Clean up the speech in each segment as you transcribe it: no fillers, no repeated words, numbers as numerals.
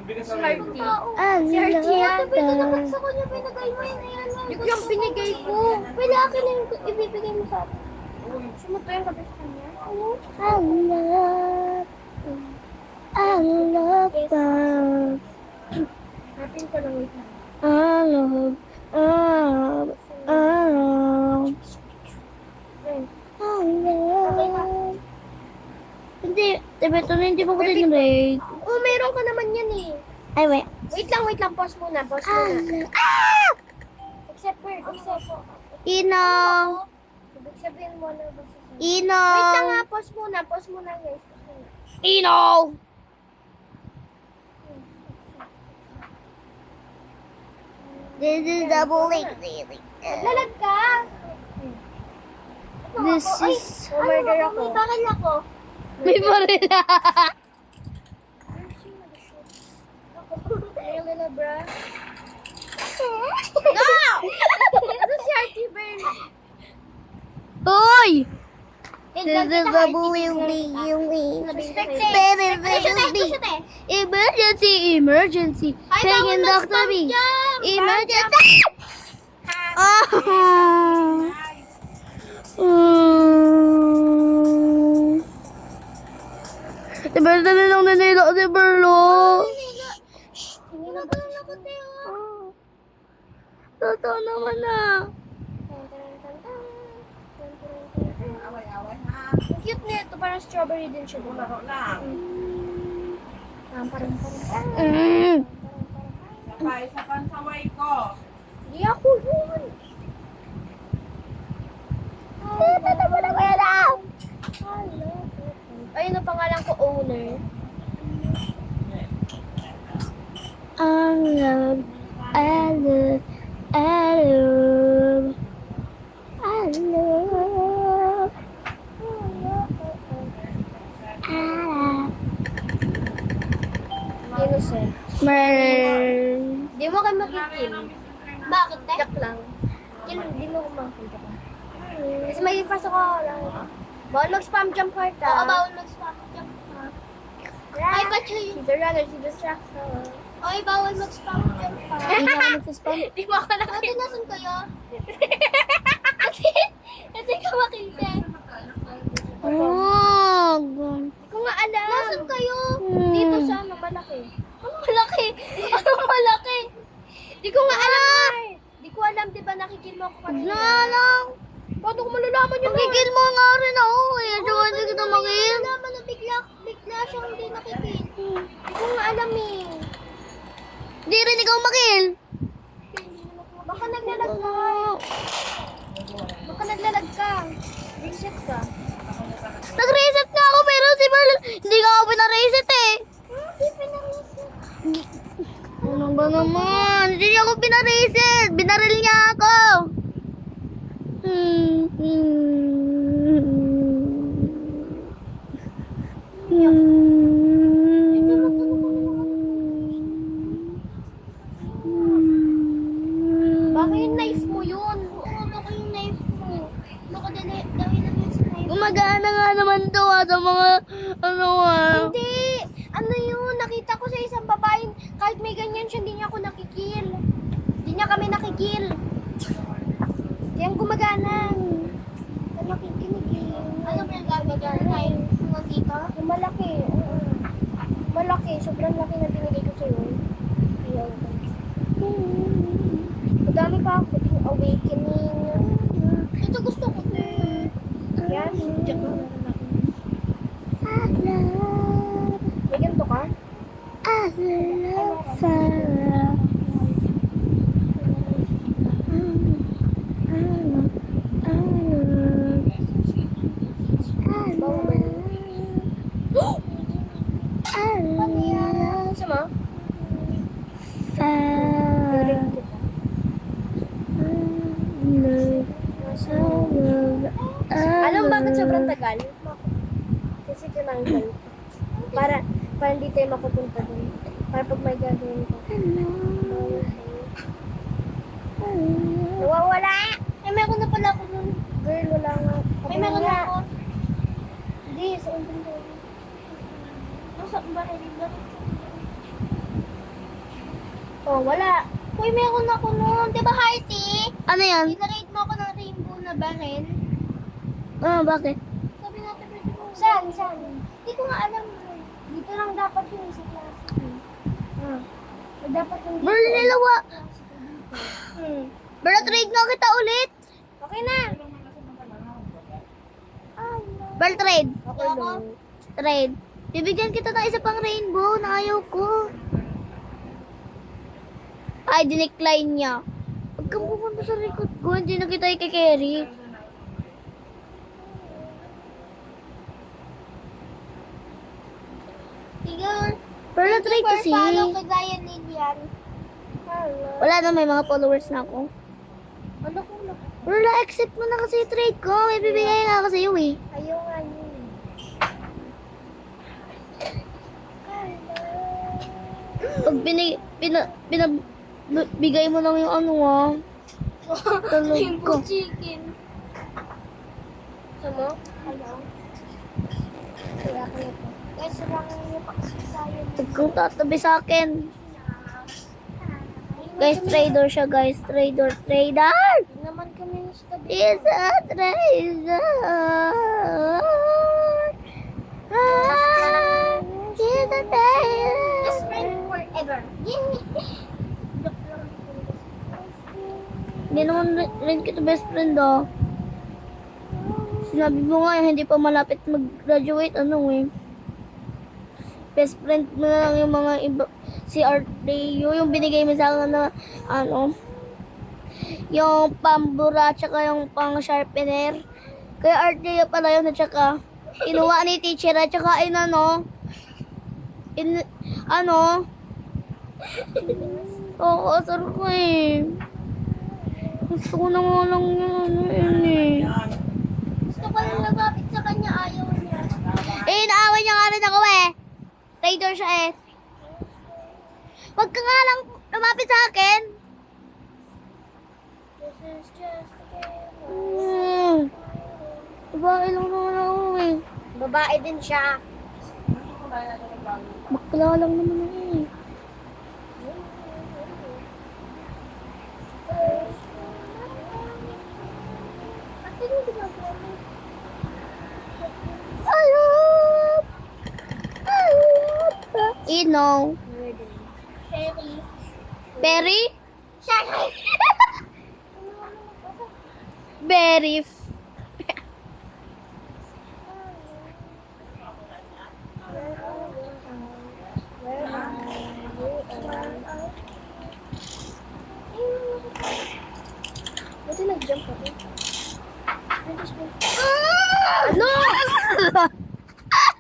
Si Hardy. Si Hardy yan. Sa kanya pinagay mo yun. Hindi ko yung binigay ko. Pwede akin na yung ibibigay mo sa akin. Sumuto yung kabis niya. I love Natin ko lang wait na. Hindi, ito na hindi mo ko tinrate. Oh, meron ka naman yan eh. Ay, wait. Wait lang. Pause muna. Accept word. Accept. Ino. Ibig sabihin mo na ba siya? Ino. Wait lang nga. Pause muna guys. Pause muna. Ino. This is double link. Lalag ka. This Ay, is... murder ako. May bakal ako. May barila. Really na, bra? No! Ito si Artie Bern. Hoy! This is double link. Emergency. Taking Dr. B. Emergency. Si Berlo na lang nanilo si Berlo. Ginagalan ako, Teo. Totoo naman na. Ang cute nito. Parang strawberry din siya. Parang. Sa pansaway ko. Hindi ako yun. Ayun ang pangalan ko, owner. Innocent. Di mo kayo makikil. Bakit, Te? Jack lang. Di mo ko makikil. Kasi may pasok ako lang. Bawal mag-spam jump heart Oo, bawal mag-spam. Ay, ba't yun? She's a runner, she distracts her. Ay, bawal mag-spam. Hindi ako nagsispam. Di mo ako Ate, nakikita. nasan kayo? Ate, ka makita. Di ko nga alam. Nasan kayo? Dito sa ano, malaki. Ano malaki? Ano malaki? Di ko nga alam. Di ko alam, di ba nakikil mo ako kanina? Nalang. Paano ko malalaman yun? Magigil mo nga rin ako. Kaya diba hindi kita magigil. Naman na bigla siyang hindi nakikita. Di ko nga alam eh. Hindi rin ikaw makil. Baka naglalag ka. Baka naglalag ka. Reset ka. Nag-reset nga ako pero si Berlo, hindi ka ako pinareset eh. Hindi pinareset. Ano ba naman? Hindi niya ako pinareset. Binaril niya ako. Baka yung knife mo yun. Oo, baka yung knife mo. Baka dawin lang yun sa knife. Gumagana nga naman to sa mga Hindi. Ano yun? Nakita ko sa isang babaeng kahit may ganyan siya, hindi niya ako nakikil. Hindi niya kami nakikil. Kaya gumagana. Kaya nakikinig eh. Ano ba yung gagawin? Knife mo dito? Yung malaki. Oo. Malaki. Sobrang laki na binigay ko sa'yo. Ayaw ko. Madami pa ako. Yung awakening. Ito gusto ko, Te. Yan. Diyan ko. May ganito ka? Sama? Alam mo bakit sobrang tagal? Kasi tinanggal. Para hindi tayo mapupunta dun. Para pag may gagawin ko. Nawawala! Ay, meron na pala ako nun. Girl, wala nga. May meron na ako. Hindi, sa inventory. Nasa ba? Oh, wala. Uy, meron ako nun. Di ba, Hearty? Ano yan? Pinarate mo ako ng rainbow na baril. Ah, bakit? Sabi natin, pwede mo. Saan? Saan? Hindi ko nga alam. Dito lang dapat yung sa klase. Ah. Dapat yung Bro, nilawa. Hmm. Bro, trade nga kita ulit. Okay na. Bro, trade. Okay lang. Trade. Bibigyan kita ng isa pang rainbow na ayaw ko. Ay, dinecline niya. Huwag kang pumunta sa likod ko. Hindi na kita i-carry. Tigil. Pero na-try kasi. Follow kay Ryan Lilian. Hello. Wala na, may mga followers na ako. Ano kung Pero na-accept mo na kasi yung trade ko. May bibigay na ako sa'yo eh. ayaw nga niyo. Pag bigay mo lang yung ano ah. Talog ko. Rainbow chicken. Gusto mo? Hello? Kaya ko ito. Kasi lang yung paksasayan. Huwag kang tatabi sa akin. Guys, trader siya guys. Trader. Hindi naman kami sa tabi. He's a trader. Ah, he's a Best trader. friend forever. Hindi naman rin kita best friend ah. Sinabi mo nga hindi pa malapit mag-graduate, ano eh. Best friend mo na lang yung mga iba, si Arteo, yung binigay mo sa akin na, ano, yung pambura, tsaka yung pang sharpener. Kaya Arteo pala yun, at tsaka, inuwa ni teacher, at tsaka, oo, sir ko eh. Gusto ko na nga lang yun eh. Gusto ko lang lumapit sa kanya. Ayaw niya. Eh, naaway niya nga rin ako eh. Trader siya eh. Huwag ka nga lang lumapit sa akin. This is just a game. Babae lang naman ako eh. Babae din siya. Bakla lang naman ako eh. Ate, yung ginagawa mo. Ino. Sherry. Berry? Sherry! Berry. Buti nag-jump ako. Ano?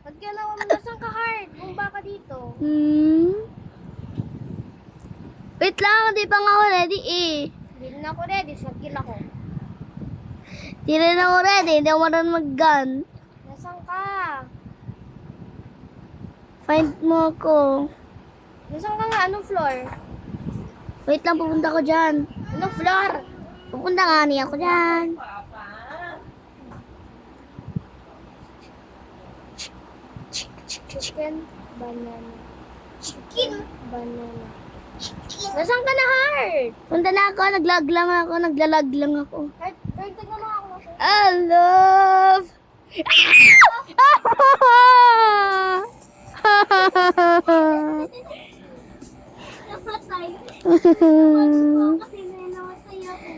Pag galawa mo, nasaan ka hard? Bumba ka dito. Wait lang, hindi pa nga ako ready eh. Hindi na ako ready. Nag-kill ako. Hindi rin ako ready, hindi ako marunong mag-gun. Nasaan ka? Find mo ako. Nasaan ka nga? Anong floor? Wait lang, pupunta ko dyan. Anong floor? Pupunta nga niya ako dyan. Chicken. Banana. Chicken. Banana. Nasaan ka na, Heart? Punta na ako, naglag lang ako, naglalag lang ako. Heart, tignan mo ako. I love... Namatay. Kasi may namatay ako.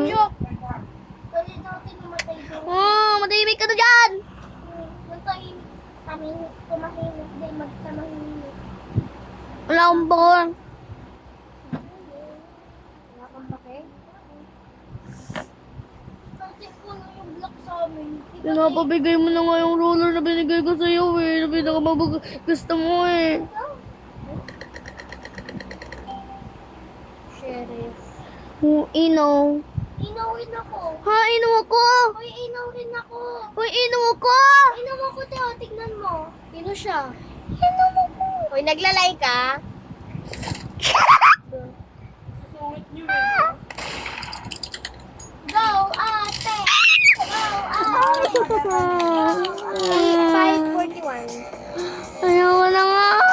Yok. Kasi natin namatay doon. Oh, matahimik ka na dyan! Nagtahimik kami. Tumahimik din. Magtamahimik. Wala akong bakon. Wala kang bake? Kasi puno yung block sa amin. Pinapabigay mo na nga yung roller na binigay ko sa'yo eh. Na gusto mo eh. Sheriff. Oh, ino. Inawin ako. Ha, ino ako! Uy, inaw rin ako. Uy, ino ako! Inaw ako. ko, Teo. Tignan mo. Sino siya? Sino mo po? Uy, naglalay ka? Susungit niyo eh. Go, ate! Go, ate! 5:41.